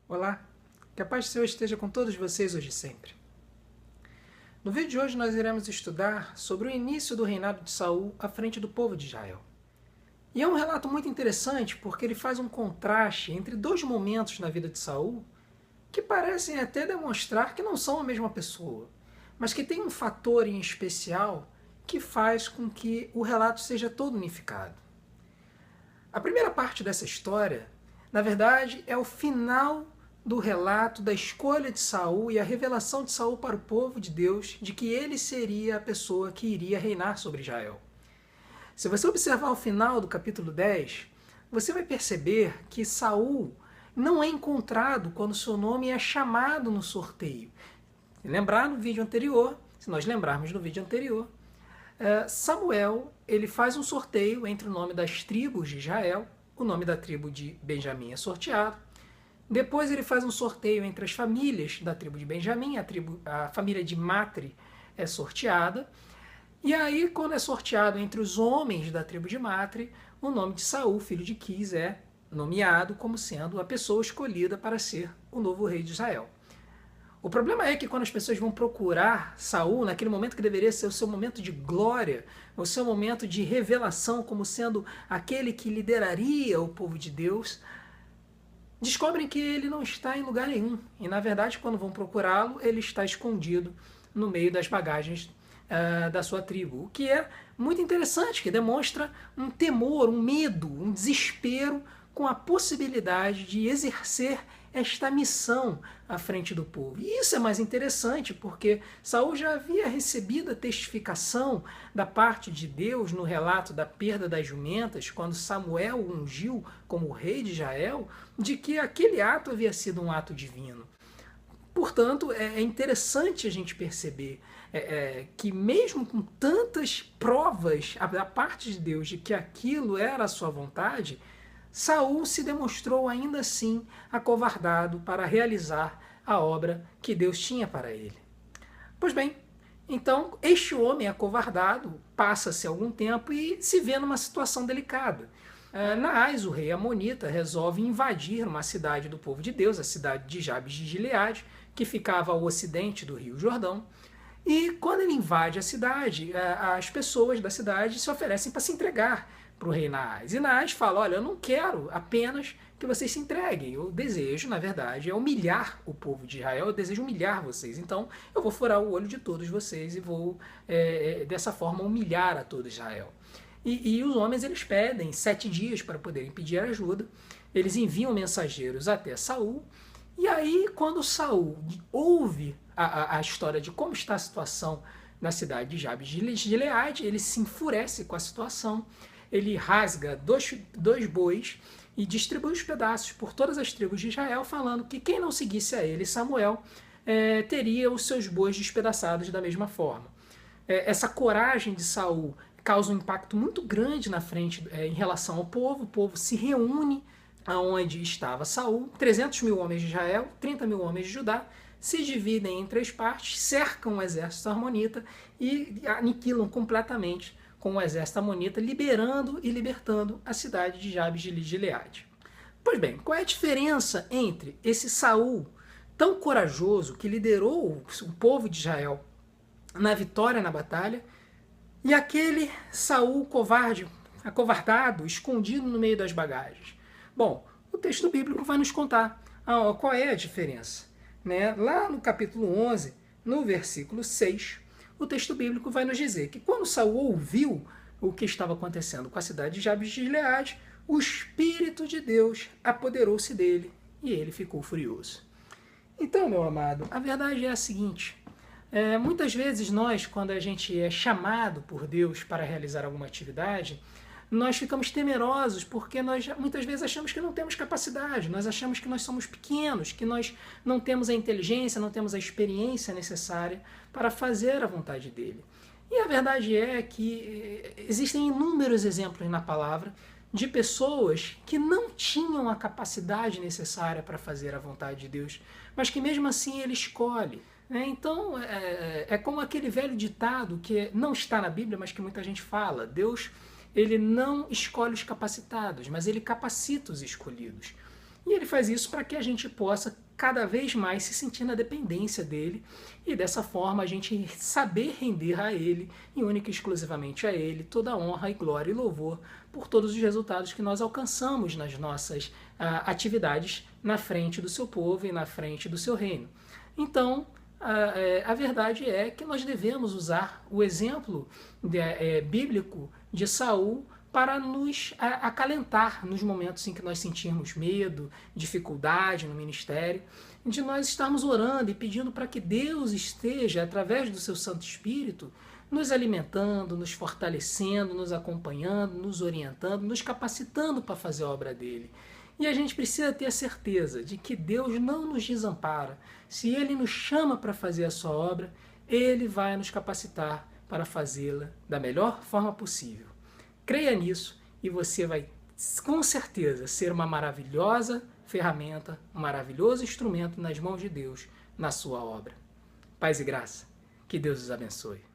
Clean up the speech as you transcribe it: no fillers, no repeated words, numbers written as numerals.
Olá, que a paz do Senhor esteja com todos vocês hoje e sempre. No vídeo de hoje nós iremos estudar sobre o início do reinado de Saul à frente do povo de Israel. E é um relato muito interessante porque ele faz um contraste entre dois momentos na vida de Saul que parecem até demonstrar que não são a mesma pessoa, mas que tem um fator em especial que faz com que o relato seja todo unificado. A primeira parte dessa história, na verdade, é o final do relato da escolha de Saul e a revelação de Saul para o povo de Deus de que ele seria a pessoa que iria reinar sobre Israel. Se você observar o final do capítulo 10, você vai perceber que Saul não é encontrado quando seu nome é chamado no sorteio. Lembrar no vídeo anterior, se nós lembrarmos no vídeo anterior, Samuel ele faz um sorteio entre o nome das tribos de Israel, o nome da tribo de Benjamim é sorteado. Depois ele faz um sorteio entre as famílias da tribo de Benjamim, a família de Matri é sorteada. E aí, quando é sorteado entre os homens da tribo de Matri, o nome de Saul, filho de Quis, é nomeado como sendo a pessoa escolhida para ser o novo rei de Israel. O problema é que quando as pessoas vão procurar Saul, naquele momento que deveria ser o seu momento de glória, o seu momento de revelação como sendo aquele que lideraria o povo de Deus, descobrem que ele não está em lugar nenhum. E, na verdade, quando vão procurá-lo, ele está escondido no meio das bagagens da sua tribo. O que é muito interessante, que demonstra um temor, um medo, um desespero com a possibilidade de exercer esta missão à frente do povo. E isso é mais interessante porque Saul já havia recebido a testificação da parte de Deus no relato da perda das jumentas, quando Samuel o ungiu como rei de Israel, de que aquele ato havia sido um ato divino. Portanto, é interessante a gente perceber que mesmo com tantas provas da parte de Deus de que aquilo era a sua vontade, Saul se demonstrou ainda assim acovardado para realizar a obra que Deus tinha para ele. Pois bem, então este homem acovardado passa-se algum tempo e se vê numa situação delicada. Naás, o rei amonita, resolve invadir uma cidade do povo de Deus, a cidade de Jabes de Gileade, que ficava ao ocidente do rio Jordão. E quando ele invade a cidade, as pessoas da cidade se oferecem para se entregar para o rei Naás. E Naás fala, olha, eu não quero apenas que vocês se entreguem, eu desejo, na verdade, é humilhar o povo de Israel, eu desejo humilhar vocês, então eu vou furar o olho de todos vocês e vou, dessa forma, humilhar a todo Israel. E os homens, eles pedem 7 dias para poderem pedir ajuda, eles enviam mensageiros até Saul, e aí, quando Saul ouve a história de como está a situação na cidade de Jabes de Gileade, ele se enfurece com a situação, ele rasga dois bois e distribui os pedaços por todas as tribos de Israel, falando que quem não seguisse a ele, Samuel, teria os seus bois despedaçados da mesma forma. Essa coragem de Saul causa um impacto muito grande na frente em relação ao povo. O povo se reúne aonde estava Saul, 300 mil homens de Israel, 30 mil homens de Judá, se dividem em 3 partes, cercam o exército amonita e aniquilam completamente com o exército amonita, liberando e libertando a cidade de Jabes de Gileade. Pois bem, qual é a diferença entre esse Saul tão corajoso que liderou o povo de Israel na vitória na batalha e aquele Saul covarde, acovardado, escondido no meio das bagagens? Bom, o texto bíblico vai nos contar qual é a diferença. Lá no capítulo 11, no versículo 6, o texto bíblico vai nos dizer que quando Saul ouviu o que estava acontecendo com a cidade de Jabes de Gileade, o Espírito de Deus apoderou-se dele e ele ficou furioso. Então, meu amado, a verdade é a seguinte: muitas vezes nós, quando a gente é chamado por Deus para realizar alguma atividade, nós ficamos temerosos porque nós muitas vezes achamos que não temos capacidade, nós achamos que nós somos pequenos, que nós não temos a inteligência, não temos a experiência necessária para fazer a vontade dele. E a verdade é que existem inúmeros exemplos na palavra de pessoas que não tinham a capacidade necessária para fazer a vontade de Deus, mas que mesmo assim ele escolhe. Então, é como aquele velho ditado que não está na Bíblia, mas que muita gente fala: Deus, ele não escolhe os capacitados, mas ele capacita os escolhidos. E ele faz isso para que a gente possa cada vez mais se sentir na dependência dele e dessa forma a gente saber render a ele e única e exclusivamente a ele toda a honra e glória e louvor por todos os resultados que nós alcançamos nas nossas atividades na frente do seu povo e na frente do seu reino. Então, a verdade é que nós devemos usar o exemplo bíblico de Saul para nos acalentar nos momentos em que nós sentirmos medo, dificuldade no ministério, de nós estarmos orando e pedindo para que Deus esteja, através do seu Santo Espírito, nos alimentando, nos fortalecendo, nos acompanhando, nos orientando, nos capacitando para fazer a obra dele. E a gente precisa ter a certeza de que Deus não nos desampara. Se Ele nos chama para fazer a sua obra, Ele vai nos capacitar para fazê-la da melhor forma possível. Creia nisso e você vai, com certeza, ser uma maravilhosa ferramenta, um maravilhoso instrumento nas mãos de Deus na sua obra. Paz e graça. Que Deus os abençoe.